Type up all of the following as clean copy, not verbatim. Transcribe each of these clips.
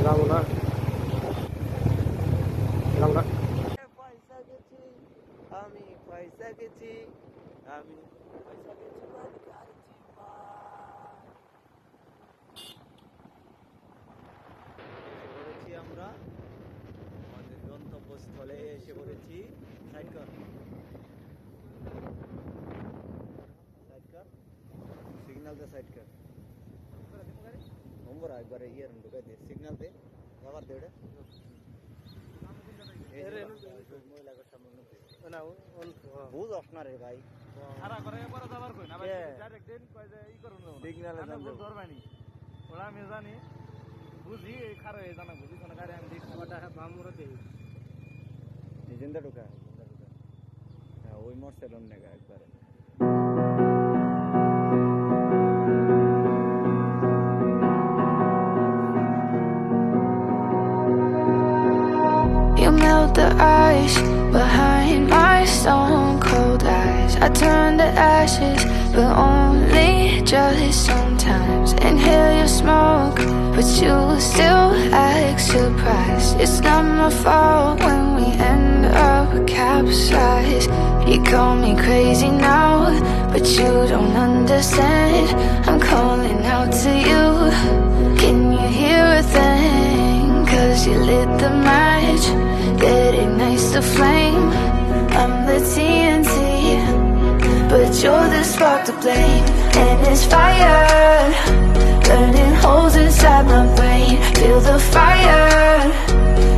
যাবো না পয়সা গেছি আমি পয়সা গেছি আমি পয়সা গেছি পড়েছি আমরা আমাদের গন্তব্যস্থলে এসে পড়েছি। সাইড কর সিগন্যাল দে সাইড কর নম্বর একবারে ইয়ার ঢুকাই দে সিগন্যাল দে আবার দে ওটা মহিলাকে সামনে বুঝ আসনা রে ভাই সিগন্যালে ওরা আমি জানি বুঝি খারো জানা বুঝি কোনো গাড়ি আমি দেখি জিন্দা ঢুকা হ্যাঁ ওই মোটরসাইকেল নেগা একবারে You melt the ice behind my stone cold eyes. I turn to ashes, but only just sometimes. Inhale your smoke, but you still act surprised. It's not my fault when we end up capsized. You call me crazy now, but you don't understand. I'm calling out to you. Can you hear a thing? 'Cause you lit the match, that ignites the flame. I'm the TNT, but you're the spark to blame. And it's fire, burning holes inside my brain. Feel the fire,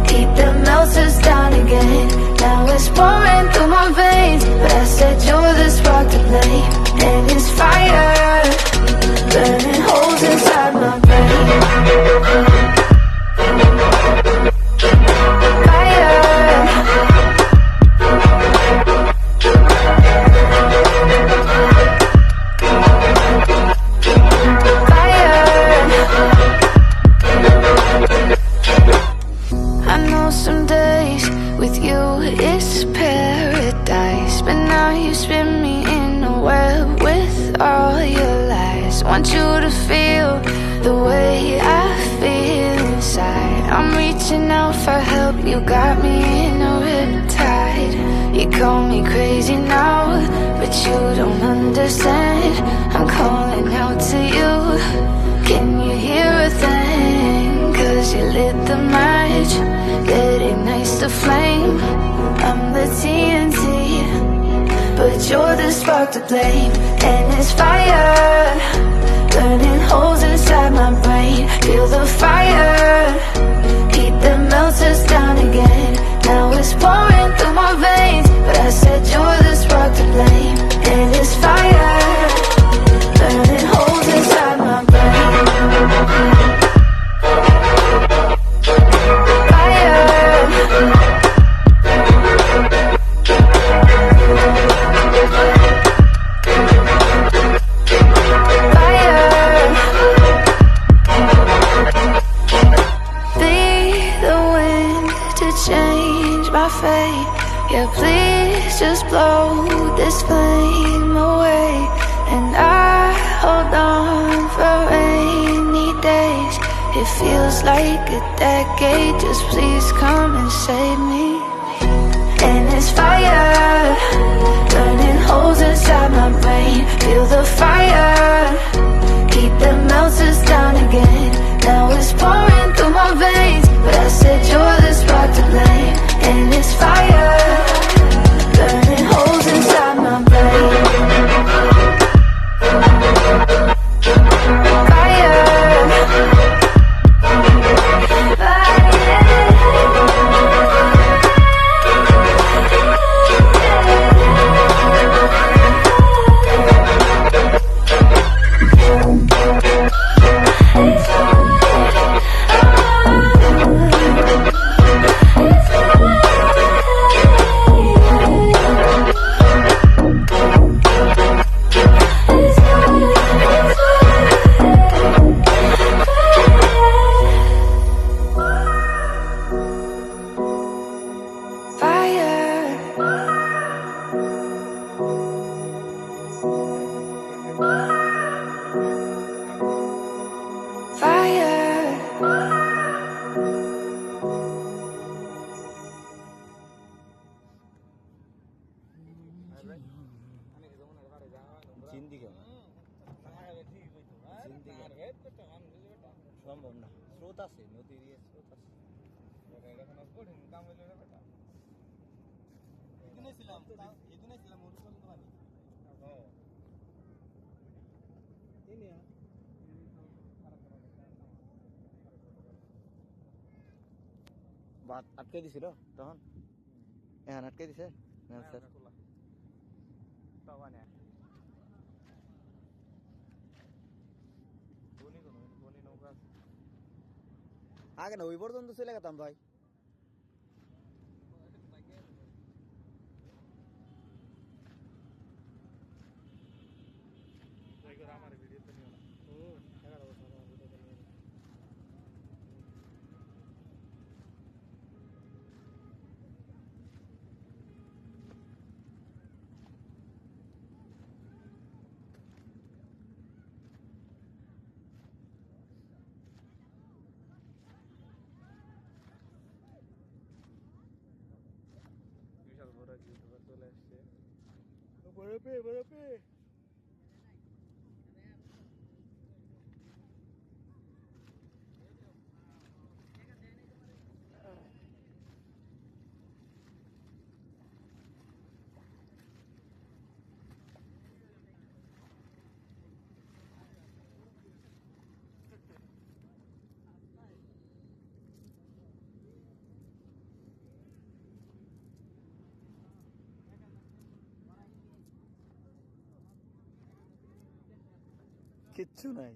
heat that melts us down again. Now it's pouring through my veins, but I said you're the spark to blame. And it's fire, burning holes inside my brain. I know some days with you it's paradise, but now you spin me in a web with all your lies. Want you to feel the way I feel inside. I'm reaching out for help, you got me in a riptide. You call me crazy now, but you don't understand. I'm calling out to you. Can you hear a thing? 'Cause you lit the match, that ignites the flame. I'm the TNT, but you're the spark to blame. And it's fire, burning holes inside my brain. Feel the fire, heat that melts us down again. Now it's pouring through my veins, but I said you're the spark to blame. And it's fire, burning holes inside my brain. Yeah, please just blow this flame away. And I hold on for rainy days. It feels like a decade, just please come and save me. And it's fire, burning holes inside my brain. Feel the fire, heat that melts us down again. Now it's pouring through my veins, but I said you're the spark to blame. And it's fire, burning holes inside my brain. সম্ভব না, স্রোত আছে, নদীর স্রোত আছে। এটা কোনো কঠিন কাম হইলো রে বেটা। এদিনে ছিলাম ওর পর্যন্ত পানি। ও বাদ আটকে দিছিল তখন, এখন আটকে দিছে না স্যার? তাও আনে ধনী নৌকা আছে। আগে না ওই পর্যন্ত চলে গেতাম ভাই। আমার ভিডিওতে নিও না। 11 বছর আমার ভিডিও করে। বিশাল বড় এক ইউটিউবার চলে আসছে। বরফে কিচ্ছু নাই।